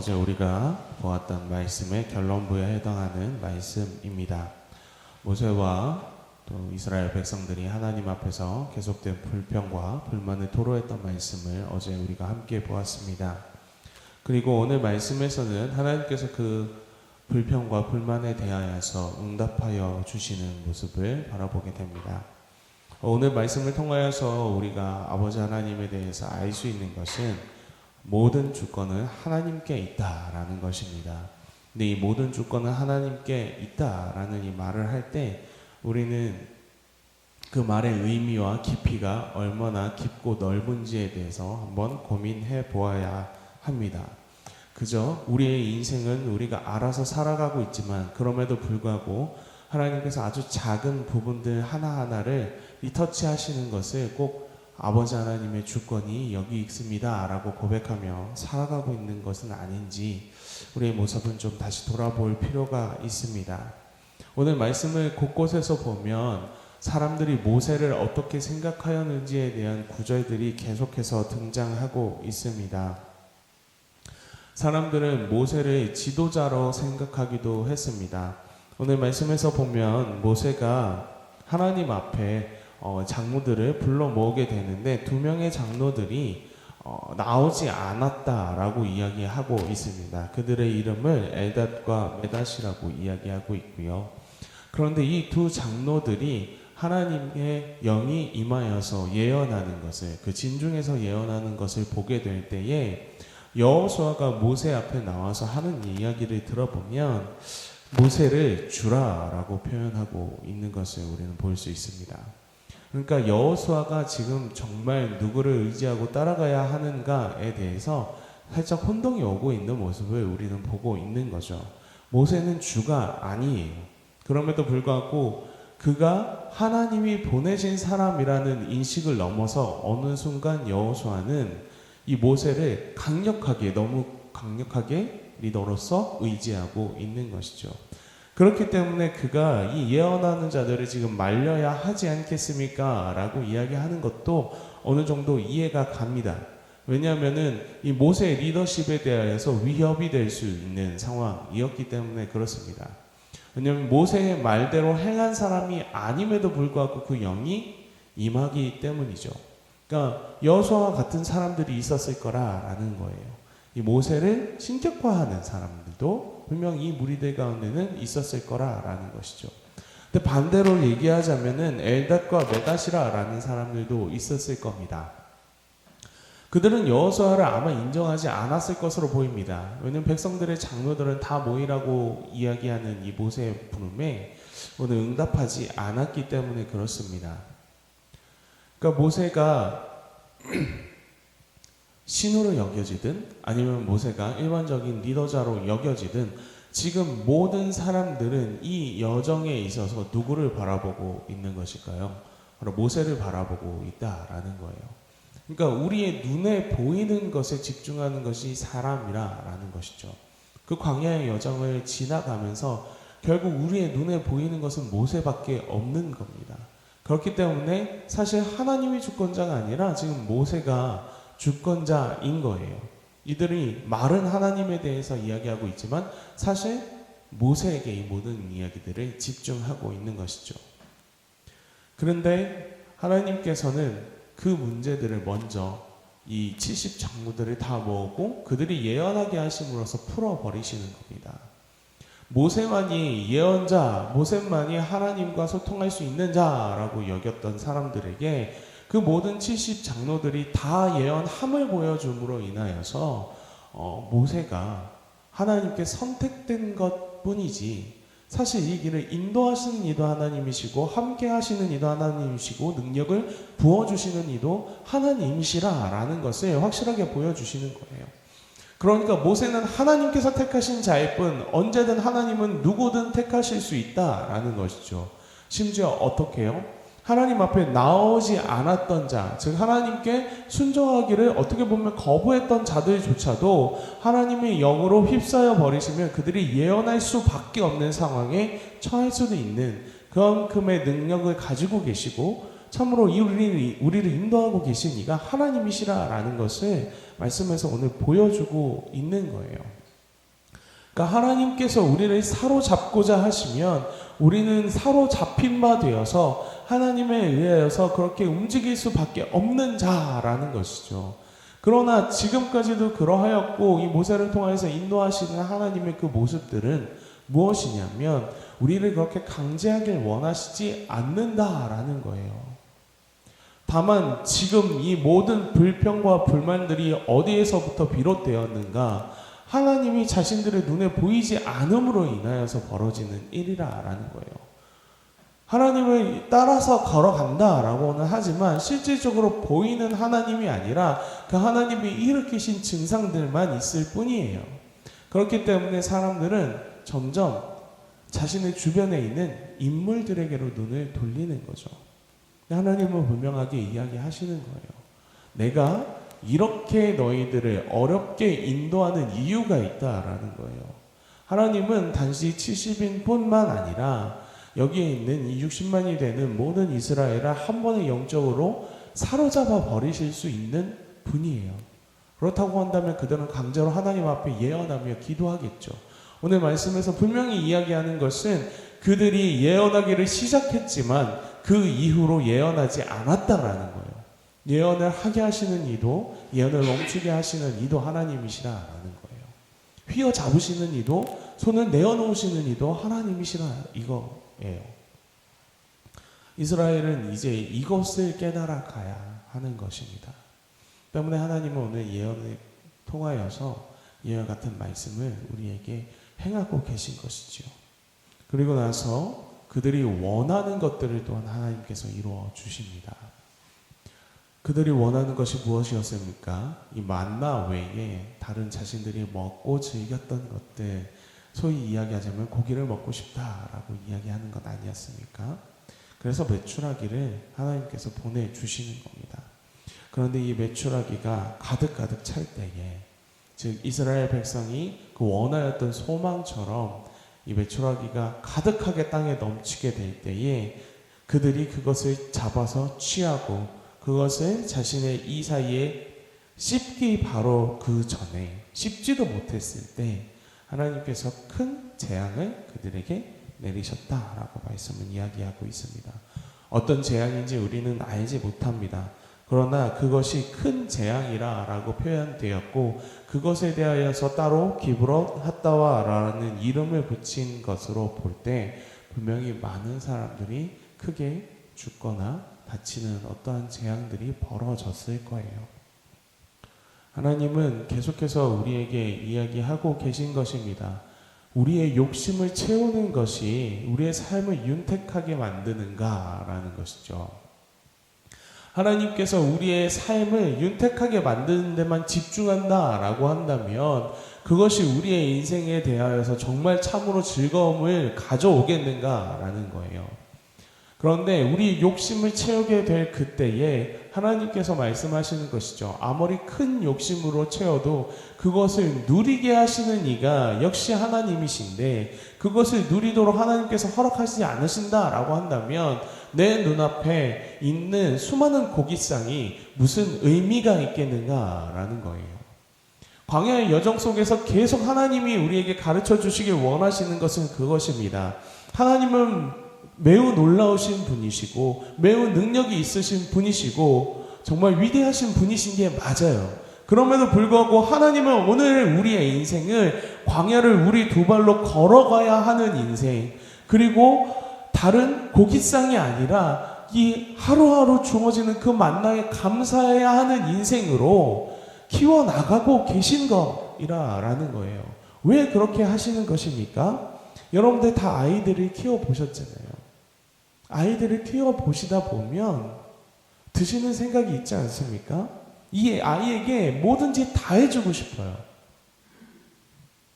어제 우리가 보았던 말씀의 결론부에 해당하는 말씀입니다. 모세와 또 이스라엘 백성들이 하나님 앞에서 계속된 불평과 불만을 토로했던 말씀을 어제 우리가 함께 보았습니다. 그리고 오늘 말씀에서는 하나님께서 그 불평과 불만에 대하여서 응답하여 주시는 모습을 바라보게 됩니다. 오늘 말씀을 통하여서 우리가 아버지 하나님에 대해서 알 수 있는 것은 모든 주권은 하나님께 있다라는 것입니다. 근데 이 모든 주권은 하나님께 있다라는 이 말을 할 때 우리는 그 말의 의미와 깊이가 얼마나 깊고 넓은지에 대해서 한번 고민해 보아야 합니다. 그저 우리의 인생은 우리가 알아서 살아가고 있지만 그럼에도 불구하고 하나님께서 아주 작은 부분들 하나하나를 리터치하시는 것을 꼭 아버지 하나님의 주권이 여기 있습니다 라고 고백하며 살아가고 있는 것은 아닌지 우리의 모습은 좀 다시 돌아볼 필요가 있습니다. 오늘 말씀을 곳곳에서 보면 사람들이 모세를 어떻게 생각하였는지에 대한 구절들이 계속해서 등장하고 있습니다. 사람들은 모세를 지도자로 생각하기도 했습니다. 오늘 말씀에서 보면 모세가 하나님 앞에 장로들을 불러 모으게 되는데 두 명의 장로들이 나오지 않았다라고 이야기하고 있습니다. 그들의 이름을 엘닷과 메닷이라고 이야기하고 있고요. 그런데 이 두 장로들이 하나님의 영이 임하여서 예언하는 것을, 그 진중에서 예언하는 것을 보게 될 때에 여호수아가 모세 앞에 나와서 하는 이야기를 들어보면 모세를 주라라고 표현하고 있는 것을 우리는 볼 수 있습니다. 그러니까 여호수아가 지금 정말 누구를 의지하고 따라가야 하는가에 대해서 살짝 혼동이 오고 있는 모습을 우리는 보고 있는 거죠. 모세는 주가 아니에요. 그럼에도 불구하고 그가 하나님이 보내신 사람이라는 인식을 넘어서 어느 순간 여호수아는 이 모세를 너무 강력하게 리더로서 의지하고 있는 것이죠. 그렇기 때문에 그가 이 예언하는 자들을 지금 말려야 하지 않겠습니까? 라고 이야기하는 것도 어느 정도 이해가 갑니다. 왜냐하면은 이 모세의 리더십에 대하여서 위협이 될 수 있는 상황이었기 때문에 그렇습니다. 왜냐하면 모세의 말대로 행한 사람이 아님에도 불구하고 그 영이 임하기 때문이죠. 그러니까 여호수아와 같은 사람들이 있었을 거라라는 거예요. 이 모세를 신격화하는 사람들도 분명히 이 무리들 가운데는 있었을 거라라는 것이죠. 근데 반대로 얘기하자면은 엘닷과 메닷이라는 사람들도 있었을 겁니다. 그들은 여호수아를 아마 인정하지 않았을 것으로 보입니다. 왜냐하면 백성들의 장로들은 다 모이라고 이야기하는 이 모세의 부름에 오늘 응답하지 않았기 때문에 그렇습니다. 그러니까 모세가 신으로 여겨지든 아니면 모세가 일반적인 리더자로 여겨지든 지금 모든 사람들은 이 여정에 있어서 누구를 바라보고 있는 것일까요? 바로 모세를 바라보고 있다라는 거예요. 그러니까 우리의 눈에 보이는 것에 집중하는 것이 사람이라는 것이죠. 그 광야의 여정을 지나가면서 결국 우리의 눈에 보이는 것은 모세밖에 없는 겁니다. 그렇기 때문에 사실 하나님이 주권자가 아니라 지금 모세가 주권자인 거예요. 이들이 말은 하나님에 대해서 이야기하고 있지만 사실 모세에게 이 모든 이야기들을 집중하고 있는 것이죠. 그런데 하나님께서는 그 문제들을 먼저 이 70장로들을 다 모으고 그들이 예언하게 하심으로써 풀어버리시는 겁니다. 모세만이 예언자, 모세만이 하나님과 소통할 수 있는 자라고 여겼던 사람들에게 그 모든 70장로들이 다 예언함을 보여줌으로 인하여서 모세가 하나님께 선택된 것 뿐이지 사실 이 길을 인도하시는 이도 하나님이시고 함께 하시는 이도 하나님이시고 능력을 부어주시는 이도 하나님이시라라는 것을 확실하게 보여주시는 거예요. 그러니까 모세는 하나님께서 택하신 자일 뿐 언제든 하나님은 누구든 택하실 수 있다라는 것이죠. 심지어 어떻게 해요? 하나님 앞에 나오지 않았던 자, 즉 하나님께 순종하기를 어떻게 보면 거부했던 자들조차도 하나님의 영으로 휩싸여 버리시면 그들이 예언할 수밖에 없는 상황에 처할 수도 있는 그만큼의 능력을 가지고 계시고 참으로 우리를 인도하고 계신 이가 하나님이시라라는 것을 말씀에서 오늘 보여주고 있는 거예요. 그러니까 하나님께서 우리를 사로잡고자 하시면 우리는 사로잡힌 바 되어서 하나님에 의하여서 그렇게 움직일 수밖에 없는 자라는 것이죠. 그러나 지금까지도 그러하였고 이 모세를 통해서 인도하시는 하나님의 그 모습들은 무엇이냐면 우리를 그렇게 강제하길 원하시지 않는다라는 거예요. 다만 지금 이 모든 불평과 불만들이 어디에서부터 비롯되었는가? 하나님이 자신들의 눈에 보이지 않음으로 인하여서 벌어지는 일이라는 거예요. 하나님을 따라서 걸어간다라고는 하지만 실질적으로 보이는 하나님이 아니라 그 하나님이 일으키신 증상들만 있을 뿐이에요. 그렇기 때문에 사람들은 점점 자신의 주변에 있는 인물들에게로 눈을 돌리는 거죠. 하나님은 분명하게 이야기하시는 거예요. 내가 이렇게 너희들을 어렵게 인도하는 이유가 있다라는 거예요. 하나님은 단지 70인뿐만 아니라 여기에 있는 이 60만이 되는 모든 이스라엘을 한 번에 영적으로 사로잡아 버리실 수 있는 분이에요. 그렇다고 한다면 그들은 강제로 하나님 앞에 예언하며 기도하겠죠. 오늘 말씀에서 분명히 이야기하는 것은 그들이 예언하기를 시작했지만 그 이후로 예언하지 않았다라는 거예요. 예언을 하게 하시는 이도, 예언을 멈추게 하시는 이도 하나님이시라라는 거예요. 휘어잡으시는 이도, 손을 내어놓으시는 이도 하나님이시라 이거예요. 이스라엘은 이제 이것을 깨달아 가야 하는 것입니다. 때문에 하나님은 오늘 예언을 통하여서 예언 같은 말씀을 우리에게 행하고 계신 것이지요. 그리고 나서 그들이 원하는 것들을 또한 하나님께서 이루어 주십니다. 그들이 원하는 것이 무엇이었습니까? 이 만나 외에 다른 자신들이 먹고 즐겼던 것들, 소위 이야기하자면 고기를 먹고 싶다라고 이야기하는 것 아니었습니까? 그래서 메추라기를 하나님께서 보내주시는 겁니다. 그런데 이 메추라기가 가득가득 찰 때에, 즉 이스라엘 백성이 그 원하였던 소망처럼 이 메추라기가 가득하게 땅에 넘치게 될 때에 그들이 그것을 잡아서 취하고 그것을 자신의 이 사이에 씹기 바로 그 전에 씹지도 못했을 때 하나님께서 큰 재앙을 그들에게 내리셨다라고 말씀은 이야기하고 있습니다. 어떤 재앙인지 우리는 알지 못합니다. 그러나 그것이 큰 재앙이라고 표현되었고 그것에 대하여서 따로 기브롯 핫다와라는 이름을 붙인 것으로 볼 때 분명히 많은 사람들이 크게 죽거나 다치는 어떠한 재앙들이 벌어졌을 거예요. 하나님은 계속해서 우리에게 이야기하고 계신 것입니다. 우리의 욕심을 채우는 것이 우리의 삶을 윤택하게 만드는가라는 것이죠. 하나님께서 우리의 삶을 윤택하게 만드는 데만 집중한다라고 한다면 그것이 우리의 인생에 대하여서 정말 참으로 즐거움을 가져오겠는가라는 거예요. 그런데 우리 욕심을 채우게 될 그때에 하나님께서 말씀하시는 것이죠. 아무리 큰 욕심으로 채워도 그것을 누리게 하시는 이가 역시 하나님이신데 그것을 누리도록 하나님께서 허락하시지 않으신다라고 한다면 내 눈앞에 있는 수많은 고깃상이 무슨 의미가 있겠는가라는 거예요. 광야의 여정 속에서 계속 하나님이 우리에게 가르쳐 주시길 원하시는 것은 그것입니다. 하나님은 매우 놀라우신 분이시고 매우 능력이 있으신 분이시고 정말 위대하신 분이신 게 맞아요. 그럼에도 불구하고 하나님은 오늘 우리의 인생을 광야를 우리 두 발로 걸어가야 하는 인생, 그리고 다른 고깃상이 아니라 이 하루하루 주어지는 그 만나에 감사해야 하는 인생으로 키워나가고 계신 것이라는 거예요. 왜 그렇게 하시는 것입니까? 여러분들 다 아이들을 키워보셨잖아요. 아이들을 키워보시다 보면 드시는 생각이 있지 않습니까? 이 아이에게 뭐든지 다 해주고 싶어요.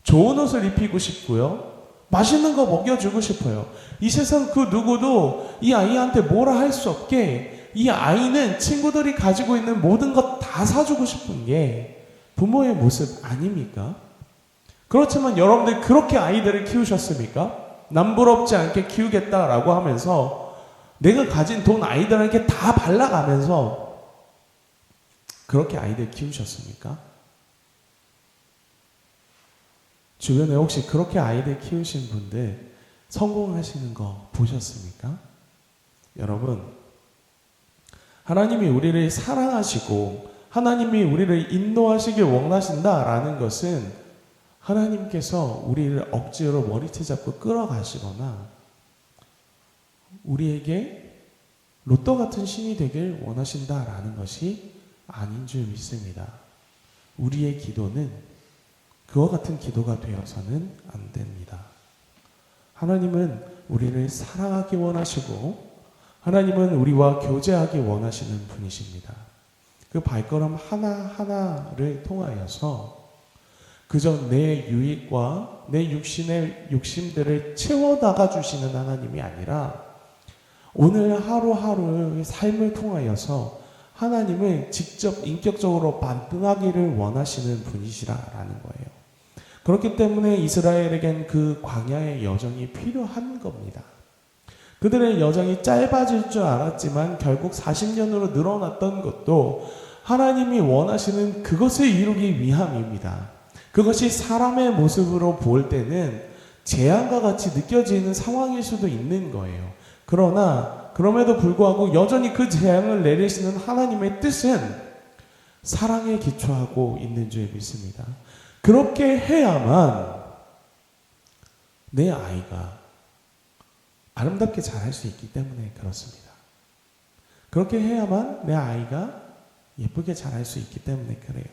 좋은 옷을 입히고 싶고요. 맛있는 거 먹여주고 싶어요. 이 세상 그 누구도 이 아이한테 뭐라 할 수 없게 이 아이는 친구들이 가지고 있는 모든 것 다 사주고 싶은 게 부모의 모습 아닙니까? 그렇지만 여러분들 그렇게 아이들을 키우셨습니까? 남부럽지 않게 키우겠다라고 하면서 내가 가진 돈 아이들에게 다 발라가면서 그렇게 아이들 키우셨습니까? 주변에 혹시 그렇게 아이들 키우신 분들 성공하시는 거 보셨습니까? 여러분, 하나님이 우리를 사랑하시고 하나님이 우리를 인도하시길 원하신다라는 것은 하나님께서 우리를 억지로 머리채 잡고 끌어가시거나 우리에게 로또 같은 신이 되길 원하신다라는 것이 아닌 줄 믿습니다. 우리의 기도는 그와 같은 기도가 되어서는 안 됩니다. 하나님은 우리를 사랑하기 원하시고 하나님은 우리와 교제하기 원하시는 분이십니다. 그 발걸음 하나하나를 통하여서 그저 내 유익과 내 육신의 욕심들을 채워나가 주시는 하나님이 아니라 오늘 하루하루의 삶을 통하여서 하나님을 직접 인격적으로 만나기를 원하시는 분이시라라는 거예요. 그렇기 때문에 이스라엘에겐 그 광야의 여정이 필요한 겁니다. 그들의 여정이 짧아질 줄 알았지만 결국 40년으로 늘어났던 것도 하나님이 원하시는 그것을 이루기 위함입니다. 그것이 사람의 모습으로 볼 때는 재앙과 같이 느껴지는 상황일 수도 있는 거예요. 그러나 그럼에도 불구하고 여전히 그 재앙을 내리시는 하나님의 뜻은 사랑에 기초하고 있는 줄 믿습니다. 그렇게 해야만 내 아이가 아름답게 자랄 수 있기 때문에 그렇습니다. 그렇게 해야만 내 아이가 예쁘게 자랄 수 있기 때문에 그래요.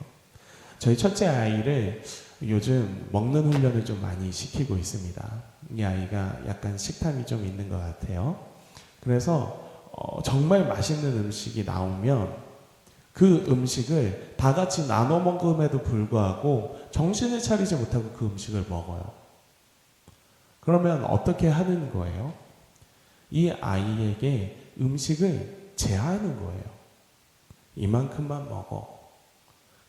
저희 첫째 아이를 요즘 먹는 훈련을 좀 많이 시키고 있습니다. 이 아이가 약간 식탐이 좀 있는 것 같아요. 그래서 정말 맛있는 음식이 나오면 그 음식을 다 같이 나눠 먹음에도 불구하고 정신을 차리지 못하고 그 음식을 먹어요. 그러면 어떻게 하는 거예요? 이 아이에게 음식을 제한하는 거예요. 이만큼만 먹어.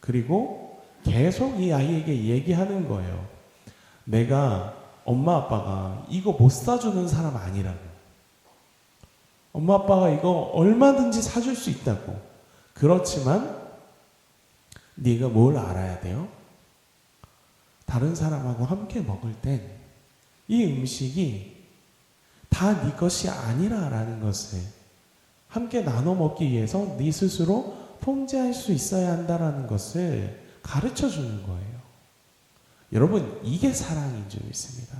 그리고 계속 이 아이에게 얘기하는 거예요. 내가 엄마 아빠가 이거 못 사주는 사람 아니라고. 엄마 아빠가 이거 얼마든지 사줄 수 있다고. 그렇지만 네가 뭘 알아야 돼요? 다른 사람하고 함께 먹을 땐 이 음식이 다 네 것이 아니라라는 것을 함께 나눠 먹기 위해서 네 스스로 통제할 수 있어야 한다라는 것을 가르쳐 주는 거예요. 여러분, 이게 사랑인 줄 믿습니다.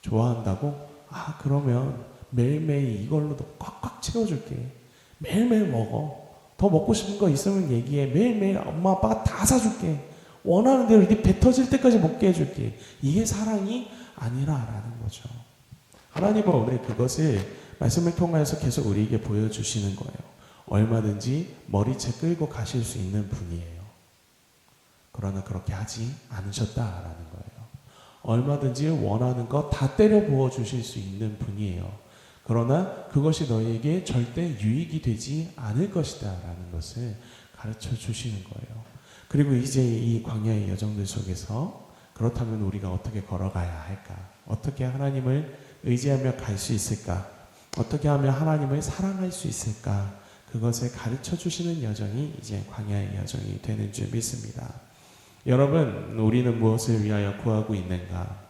좋아한다고? 아, 그러면 매일매일 이걸로도 꽉꽉 채워줄게. 매일매일 먹어. 더 먹고 싶은 거 있으면 얘기해. 매일매일 엄마 아빠가 다 사줄게. 원하는 대로 이렇게 배 터질 때까지 먹게 해줄게. 이게 사랑이 아니라라는 거죠. 하나님은 오늘 그것을 말씀을 통해서 계속 우리에게 보여주시는 거예요. 얼마든지 머리채 끌고 가실 수 있는 분이에요. 그러나 그렇게 하지 않으셨다라는 거예요. 얼마든지 원하는 거 다 때려 부어 주실 수 있는 분이에요. 그러나 그것이 너에게 절대 유익이 되지 않을 것이다 라는 것을 가르쳐 주시는 거예요. 그리고 이제 이 광야의 여정들 속에서 그렇다면 우리가 어떻게 걸어가야 할까? 어떻게 하나님을 의지하며 갈 수 있을까? 어떻게 하면 하나님을 사랑할 수 있을까? 그것을 가르쳐 주시는 여정이 이제 광야의 여정이 되는 줄 믿습니다. 여러분, 우리는 무엇을 위하여 구하고 있는가?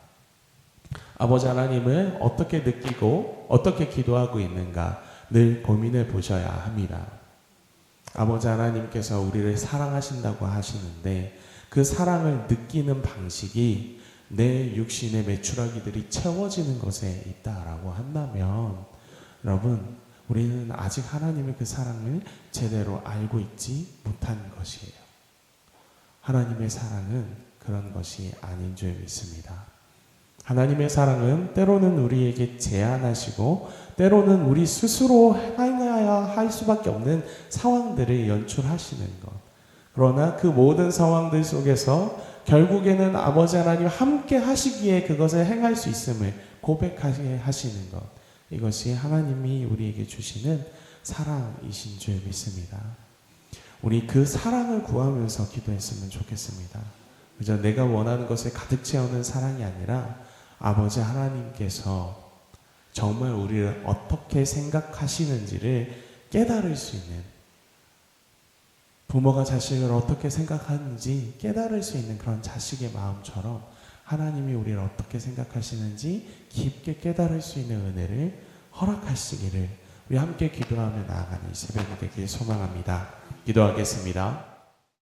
아버지 하나님을 어떻게 느끼고 어떻게 기도하고 있는가 늘 고민해 보셔야 합니다. 아버지 하나님께서 우리를 사랑하신다고 하시는데 그 사랑을 느끼는 방식이 내 육신의 메추라기들이 채워지는 것에 있다라고 한다면 여러분, 우리는 아직 하나님의 그 사랑을 제대로 알고 있지 못한 것이에요. 하나님의 사랑은 그런 것이 아닌 줄 믿습니다. 하나님의 사랑은 때로는 우리에게 제한하시고 때로는 우리 스스로 행해야 할 수밖에 없는 상황들을 연출하시는 것. 그러나 그 모든 상황들 속에서 결국에는 아버지 하나님 함께 하시기에 그것을 행할 수 있음을 고백하게 하시는 것. 이것이 하나님이 우리에게 주시는 사랑이신 줄 믿습니다. 우리 그 사랑을 구하면서 기도했으면 좋겠습니다. 그저 내가 원하는 것을 가득 채우는 사랑이 아니라 아버지 하나님께서 정말 우리를 어떻게 생각하시는지를 깨달을 수 있는, 부모가 자식을 어떻게 생각하는지 깨달을 수 있는 그런 자식의 마음처럼 하나님이 우리를 어떻게 생각하시는지 깊게 깨달을 수 있는 은혜를 허락하시기를 우리 함께 기도하며 나아가는 이 새벽이 되길 소망합니다. 기도하겠습니다.